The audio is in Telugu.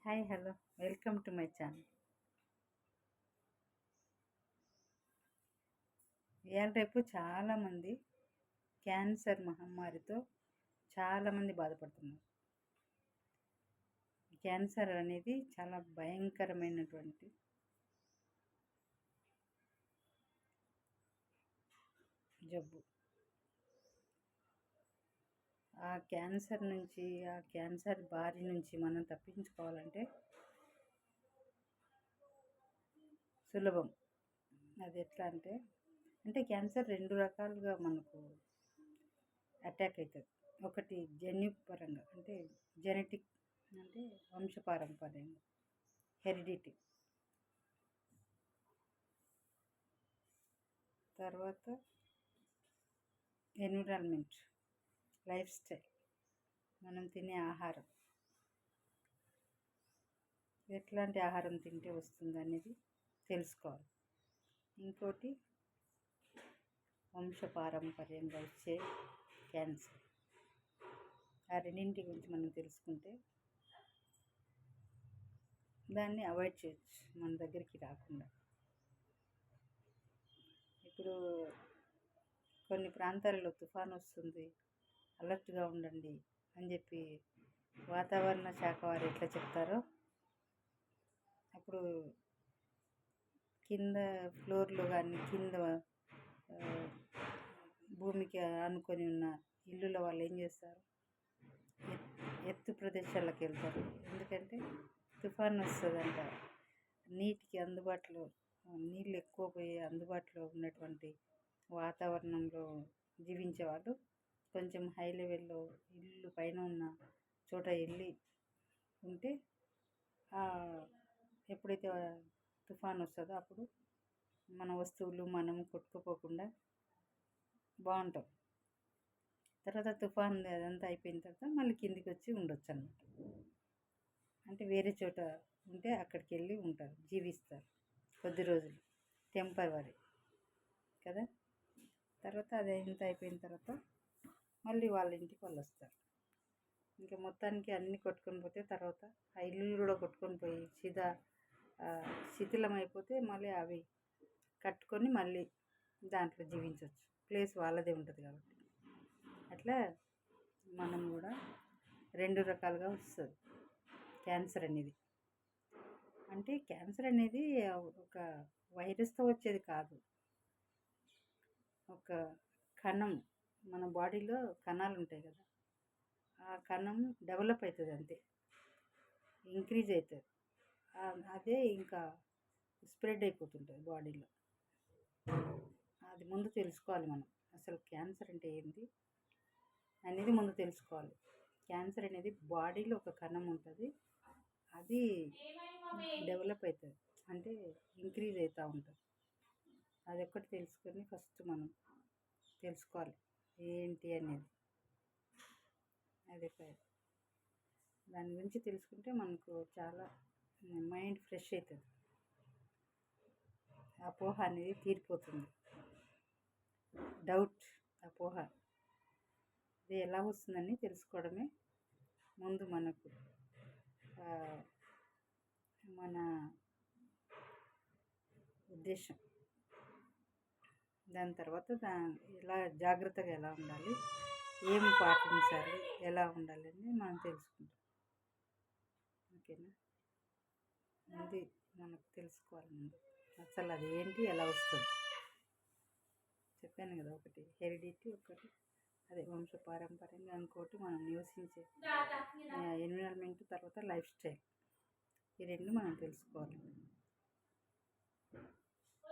Hi hello welcome to my channel. ఇవాళ రేపు చాలామంది క్యాన్సర్ మహమ్మారితో చాలామంది బాధపడుతున్నారు. క్యాన్సర్ అనేది చాలా భయంకరమైనటువంటి జబ్బు. ఆ క్యాన్సర్ బారి నుంచి మనం తప్పించుకోవాలంటే సులభం. అది ఎట్లా అంటే క్యాన్సర్ రెండు రకాలుగా మనకు అటాక్ అవుతుంది. ఒకటి జన్యుపరంగా అంటే జెనెటిక్, అంటే వంశపారంపర్యంగా, హెరిడిటీ. తర్వాత ఎన్విరాన్మెంట్, లైఫ్ స్టైల్, మనం తినే ఆహారం, ఎట్లాంటి ఆహారం తింటే వస్తుంది అనేది తెలుసుకోవాలి. ఇంకోటి వంశపారంపర్యంగా వచ్చే క్యాన్సర్. ఆ రెండింటి గురించి మనం తెలుసుకుంటే దాన్ని అవాయిడ్ చేయొచ్చు, మన దగ్గరికి రాకుండా. ఇప్పుడు కొన్ని ప్రాంతాలలో తుఫాను వస్తుంది, అలర్ట్గా ఉండండి అని చెప్పి వాతావరణ శాఖ వారు ఎట్లా చెప్తారో, అప్పుడు కింద ఫ్లోర్లో కానీ కింద భూమికి ఆనుకొని ఉన్న ఇల్లుల వాళ్ళు ఏం చేస్తారు, ఎత్తు ప్రదేశాలకు వెళ్తారు. ఎందుకంటే తుఫాను వస్తుందంట. నీళ్ళు ఎక్కువ పోయే అందుబాటులో ఉన్నటువంటి వాతావరణంలో జీవించే వాళ్ళు కొంచెం హై లెవెల్లో ఇల్లు పైన ఉన్న చోట వెళ్ళి ఉంటే ఎప్పుడైతే తుఫాను వస్తుందో అప్పుడు మన వస్తువులు మనం కొట్టుకుపోకుండా బాగుంటాం. తర్వాత తుఫాన్ అదంతా అయిపోయిన తర్వాత మళ్ళీ కిందికి వచ్చి ఉండొచ్చు అన్నమాట. అంటే వేరే చోట ఉంటే అక్కడికి వెళ్ళి ఉంటారు, జీవిస్తారు కొద్ది రోజులు, టెంపరవరీ కదా. తర్వాత అది ఎంత అయిపోయిన తర్వాత మళ్ళీ వాళ్ళ ఇంటికి వాళ్ళు వస్తారు. ఇంకా మొత్తానికి అన్నీ కొట్టుకొని పోతే తర్వాత ఆ ఇల్లు కూడా కొట్టుకొని పోయి శిథిలం అయిపోతే మళ్ళీ అవి కట్టుకొని మళ్ళీ దాంట్లో జీవించవచ్చు. ప్లేస్ వాళ్ళదే ఉంటుంది కాబట్టి. అట్లా మనం కూడా రెండు రకాలుగా వస్తుంది క్యాన్సర్ అనేది. అంటే క్యాన్సర్ అనేది ఒక వైరస్తో వచ్చేది కాదు, ఒక కణం, మన బాడీలో కణాలు ఉంటాయి కదా, ఆ కణం డెవలప్ అవుతుంది, అంతే, ఇంక్రీజ్ అవుతుంది. అదే ఇంకా స్ప్రెడ్ అయిపోతుంటుంది బాడీలో. అది ముందు తెలుసుకోవాలి మనం, అసలు క్యాన్సర్ అంటే ఏంటి అనేది ముందు తెలుసుకోవాలి. క్యాన్సర్ అనేది బాడీలో ఒక కణం ఉంటుంది, అది డెవలప్ అవుతుంది, అంటే ఇంక్రీజ్ అవుతూ ఉంటుంది. అది ఒక్కటి తెలుసుకొని ఫస్ట్ మనం తెలుసుకోవాలి ఏంటి అనేది. అది దాని గురించి తెలుసుకుంటే మనకు చాలా మైండ్ ఫ్రెష్ అవుతుంది, అపోహ అనేది తీరిపోతుంది. డౌట్, అపోహ ఇది ఎలా వస్తుందని తెలుసుకోవడమే ముందు మనకు మన ఉద్దేశం. దాని తర్వాత ఎలా జాగ్రత్తగా ఎలా ఉండాలి, ఏం పాటించాలి, ఎలా ఉండాలి అని మనం తెలుసుకుంటాం. ఓకేనా, ముందు మనకు తెలుసుకోవాలి ముందు అసలు అది ఏంటి, ఎలా వస్తుంది. చెప్పాను కదా, ఒకటి హెరిడిటీ, ఒకటి అదే వంశపారంపర్యంగా, ఇంకోటి మనం నివసించే ఎన్విరాన్మెంట్, తర్వాత లైఫ్ స్టైల్. ఈ రెండు మనం తెలుసుకోవాలి.